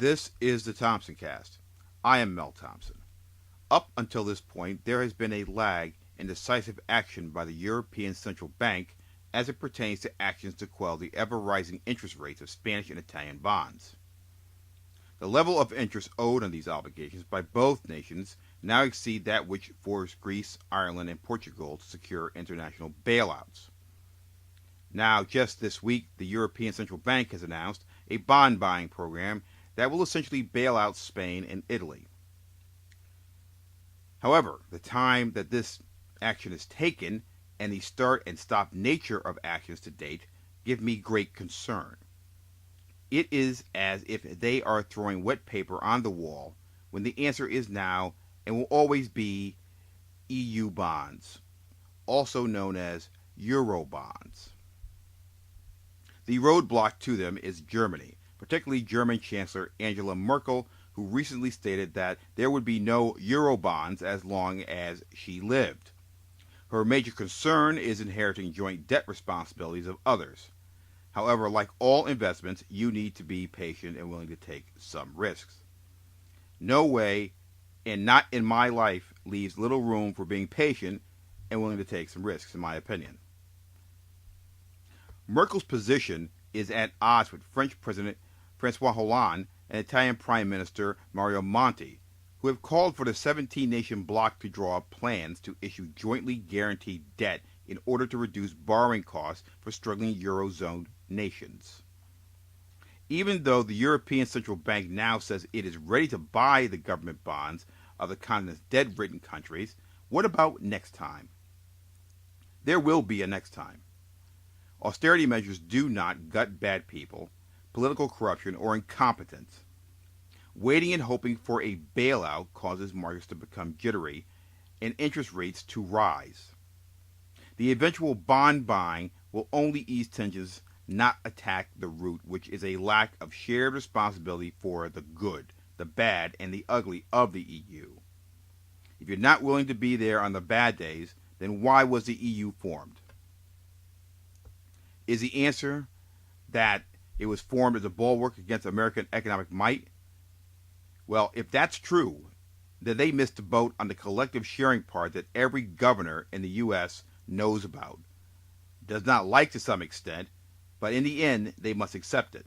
This is the Thompson Cast. I am Mel Thompson. Up until this point, there has been a lag in decisive action by the European Central Bank as it pertains to actions to quell the ever-rising interest rates of Spanish and Italian bonds. The level of interest owed on these obligations by both nations now exceed that which forced Greece, Ireland, and Portugal to secure international bailouts. Now, just this week, the European Central Bank has announced a bond buying program that will essentially bail out Spain and Italy. However, the time that this action is taken and the start and stop nature of actions to date give me great concern. It is as if they are throwing wet paper on the wall when the answer is now and will always be EU bonds, also known as Euro bonds. The roadblock to them is Germany, particularly German Chancellor Angela Merkel, who recently stated that there would be no Eurobonds as long as she lived. Her major concern is inheriting joint debt responsibilities of others. However, like all investments, you need to be patient and willing to take some risks. No way, and not in my life, leaves little room for being patient and willing to take some risks, in my opinion. Merkel's position is at odds with French President François Hollande and Italian Prime Minister Mario Monti, who have called for the 17-nation bloc to draw up plans to issue jointly guaranteed debt in order to reduce borrowing costs for struggling Eurozone nations. Even though the European Central Bank now says it is ready to buy the government bonds of the continent's debt-ridden countries, what about next time? There will be a next time. Austerity measures do not gut bad people, political corruption, or incompetence. Waiting and hoping for a bailout causes markets to become jittery and interest rates to rise. The eventual bond buying will only ease tensions, not attack the root, which is a lack of shared responsibility for the good, the bad, and the ugly of the EU. If you're not willing to be there on the bad days, then why was the EU formed? Is the answer that it was formed as a bulwark against American economic might? Well, if that's true, then they missed the boat on the collective sharing part that every governor in the U.S. knows about, does not like to some extent, but in the end, they must accept it.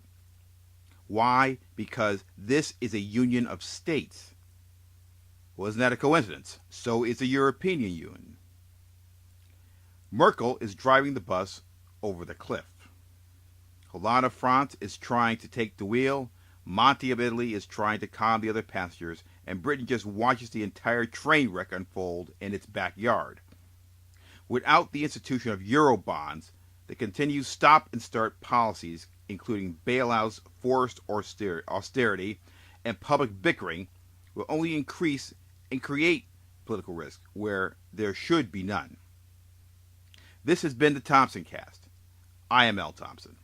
Why? Because this is a union of states. Well, isn't that a coincidence? So is the European Union. Merkel is driving the bus over the cliff. Hollande of France is trying to take the wheel, Monti of Italy is trying to calm the other passengers, and Britain just watches the entire train wreck unfold in its backyard. Without the institution of Eurobonds, the continued stop-and-start policies, including bailouts, forced austerity, and public bickering, will only increase and create political risk where there should be none. This has been the Thompson Cast. I am Mel Thompson.